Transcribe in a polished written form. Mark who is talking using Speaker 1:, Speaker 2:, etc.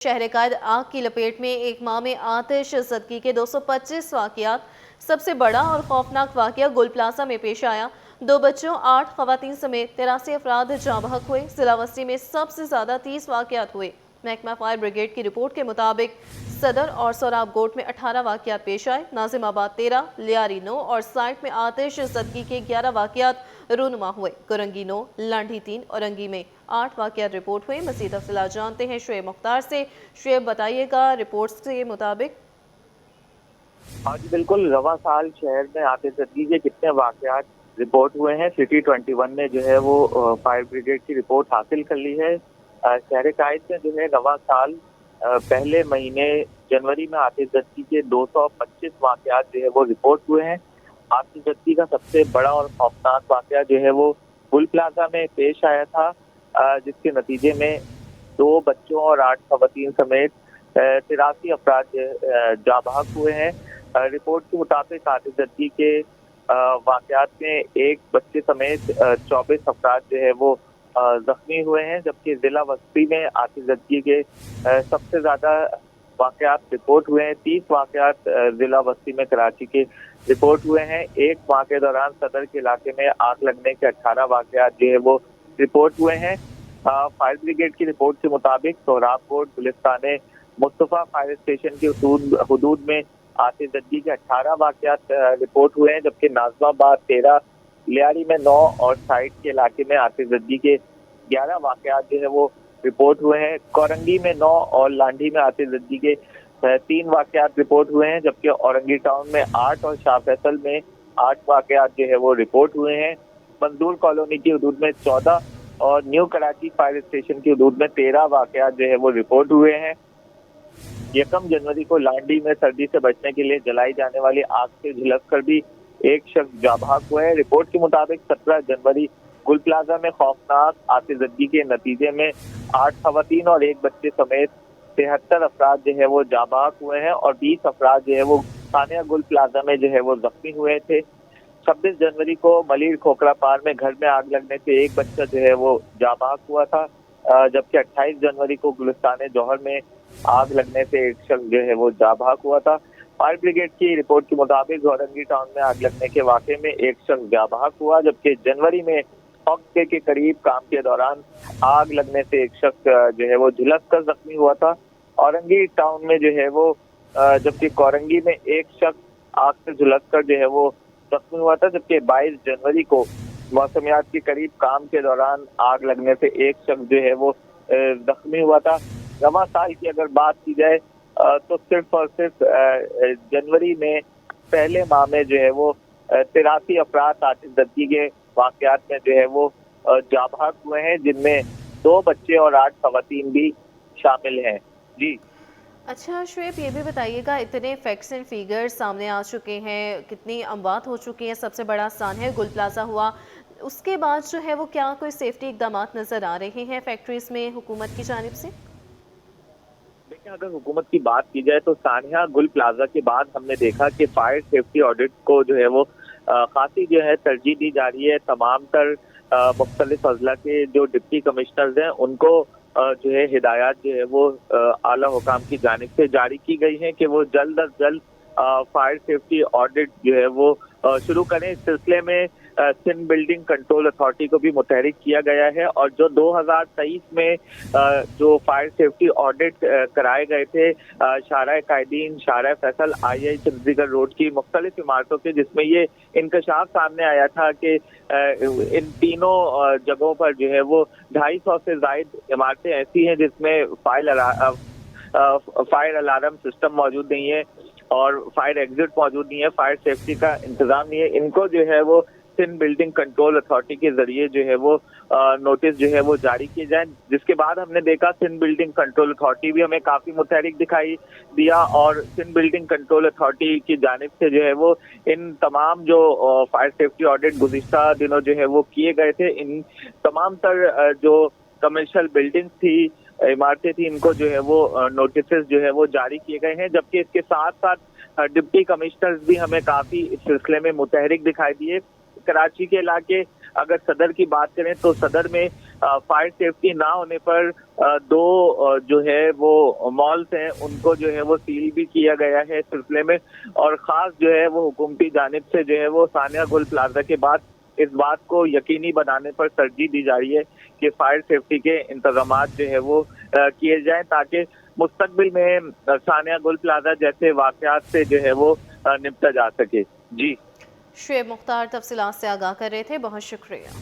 Speaker 1: शहर कायद आग की लपेट में एक माह में आतिश ज़दगी के 225 वाक़यात। सबसे बड़ा और खौफनाक वाक़या गुल प्लाजा में पेश आया। 2 बच्चों 8 ख़वातीन समेत 83 अफराद जाँ बहक हुए। ज़िला वस्ती में सबसे ज़्यादा 30 वाक़यात हुए। महकमा फायर ब्रिगेड की रिपोर्ट के मुताबिक सदर और सोराब गोट में 18 वाक़यात पेश आए, नाजिमाबाद 13, लियारी 9 और साइट में आतिश ज़दगी के 11 वाक़यात रूनुमा हुए। कुरंगी 9, लांढी 3 और रंगी में 8 वाक़यात रिपोर्ट हुए। मज़ीद तफ़सीलात जानते हैं शुएब मुख्तार से। शुएब, बताइएगा रिपोर्ट्स के मुताबिक।
Speaker 2: हाँ जी बिल्कुल, रवा साल शहर में आतिशबाजी के कितने वाक़यात रिपोर्ट हुए हैं। सिटी 21 ने जो है वो फायर ब्रिगेड की रिपोर्ट हासिल कर ली है। शहर कायद में जो है रवा साल पहले महीने जनवरी में आतिशबाजी के 225 वाक़यात जो है वो रिपोर्ट हुए हैं। आतिशबाजी का सबसे बड़ा और खौफनाक वाक़या जो है वो गुल प्लाजा में पेश आया था, जिसके नतीजे में 2 बच्चों और 8 ख़वातीन समेत 83 अफराद जाँ बहक हुए हैं। रिपोर्ट के मुताबिक आतिशबाजी के वाक़यात में एक बच्चे समेत 24 अफराद जो है वो जख्मी हुए हैं, जबकि जिला वस्ती में आतिशबाजी के सबसे ज़्यादा वाक़यात रिपोर्ट हुए हैं। 30 वाक़यात जिला वस्ती में कराची के रिपोर्ट हुए हैं। एक माह के दौरान सदर के इलाके में आग लगने के 18 वाक़यात जो है वो रिपोर्ट हुए हैं। फायर ब्रिगेड की रिपोर्ट के मुताबिक सोहराब कोट गुलिस्तान मुस्तफ़ा फायर स्टेशन के हदूद में आतिशबाजी के 18 वाक़यात रिपोर्ट हुए हैं, जबकि नाजिमाबाद 13, लियारी में 9 और साइट के इलाके में आतिशबाजी के 11 वाक़यात जो है वो रिपोर्ट हुए हैं। कोरंगी में 9 और लांढी में आतिशबाजी के 3 वाक़यात रिपोर्ट हुए हैं, जबकि औरंगी टाउन में 8 और शाह फैसल में 8 वाक़यात जो है वो रिपोर्ट हुए हैं। मंजूर कॉलोनी की हदूद में 14 और न्यू कराची फायर स्टेशन की हदूद में 13 वाक़यात जो है वो रिपोर्ट हुए हैं। 1 जनवरी को लांडी में सर्दी से बचने के लिए जलाई जाने वाली आग से झुलस कर भी एक शख्स जाँ बहक हुआ है। रिपोर्ट के मुताबिक 17 जनवरी गुल प्लाजा में खौफनाक आतिशबाजी के नतीजे में 8 ख़वातीन और 1 बच्चे समेत 73 अफराद जो है वो जाँ बहक हुए हैं और 20 अफराद जो है वो थानिया गुल प्लाजा में जो है वो जख्मी हुए थे। 26 जनवरी को मलिर खोखरा पार में घर में आग लगने से एक बच्चा जो है वो जाँ बहक हुआ था, जबकि 28 जनवरी को गुलिस्तान जौहर में आग लगने से एक शख्स जो है वो जाँ बहक हुआ था। फायर ब्रिगेड की रिपोर्ट के मुताबिक औरंगी टाउन में आग लगने के वाक़े में एक शख्स जाँ बहक हुआ, जबकि जनवरी में हफ्ते के करीब काम के दौरान आग लगने से एक शख्स जो है वो झुलस कर जख्मी हुआ था औरंगी टाउन में जो है वो, जबकि कोरंगी में एक शख्स आग से झुलस कर जो है वो जख्मी हुआ था, जबकि 22 जनवरी को मौसमियात के करीब काम के दौरान आग लगने से एक शख्स जो है वो जख्मी हुआ था। रवा साल की अगर बात की जाए तो सिर्फ और सिर्फ जनवरी में पहले माह में जो है वो 83 अफराद आतिशबाजी के वाक़यात में जो है वो जाँ बहक हुए हैं, जिनमें 2 बच्चे और 8 ख़वातीन भी शामिल हैं। जी
Speaker 1: अच्छा शुएब, ये भी बताइएगा, इतने फैक्ट्स एंड फिगर्स सामने आ चुके हैं, कितनी अमवात हो चुकी हैं, सबसे बड़ा स्थान है गुल प्लाजा हुआ, उसके बाद जो है वो क्या कोई सेफ्टी इक़दामात नज़र आ रहे हैं फैक्ट्रीज़ में हुकूमत की जानिब से?
Speaker 2: देखिए, अगर हुकूमत की बात की जाए तो सानिया गुल प्लाजा के बाद हमने देखा कि फायर सेफ्टी ऑडिट को जो है वो खासी जो है तरजीह दी जा रही है। तमाम तर मुख्तलिफ अजला के जो डिप्टी कमिश्नर्स हैं उनको जो है हिदायत जो है वो आला हुकाम की जानिब से जारी की गई है कि वो जल्द अज जल्द फायर सेफ्टी ऑडिट जो है वो शुरू करें। इस सिलसिले में सिंध बिल्डिंग कंट्रोल अथॉरिटी को भी मुतहरिक किया गया है और जो 2023 में जो फायर सेफ्टी ऑडिट कराए गए थे शाहराह कायदीन, शाहराह फैसल, आई चंडीगढ़ रोड की मुख्तलिफ इमारतों के, जिसमें ये इंकशाफ सामने आया था कि इन तीनों जगहों पर जो है वो 250 से ज़ायद इमारतें ऐसी हैं जिसमें फायर अलार्म सिस्टम मौजूद नहीं है और फायर एग्जिट मौजूद नहीं है, फायर सेफ्टी का इंतजाम नहीं है। इनको जो है वो सिंध बिल्डिंग कंट्रोल अथॉरिटी के जरिए जो है वो नोटिस जो है वो जारी किए जाए, जिसके बाद हमने देखा सिंध बिल्डिंग कंट्रोल अथॉरिटी भी हमें काफी मुतहरिक दिखाई दिया और सिंध बिल्डिंग कंट्रोल अथॉरिटी की जानिब से जो है वो इन तमाम जो फायर सेफ्टी ऑडिट गुज़िश्ता दिनों जो है वो किए गए थे, इन तमाम तर जो कमर्शियल बिल्डिंग्स थी, इमारतें थी, इनको जो है वो नोटिस जो है वो जारी किए गए हैं। जबकि इसके साथ साथ डिप्टी कमिश्नर्स भी हमें काफी इस सिलसिले में मुतहरिक दिखाई दिए। कराची के इलाके अगर सदर की बात करें तो सदर में फायर सेफ्टी ना होने पर दो जो है वो मॉल्स हैं उनको जो है वो सील भी किया गया है इस सिलसिले में, और खास जो है वो हुकूमती जानिब से जो है वो सानिया गोल्ड प्लाजा के बाद इस बात को यकीनी बनाने पर तरजीह दी जा रही है कि फायर सेफ्टी के इंतजामात जो है वो किए जाएं, ताकि मुस्तकबिल में सानिया गोल्ड प्लाजा जैसे वाकयात से जो है वो निपटा जा सके। जी
Speaker 1: शुएब मुख्तार तफसीलात से आगाह कर रहे थे, बहुत शुक्रिया।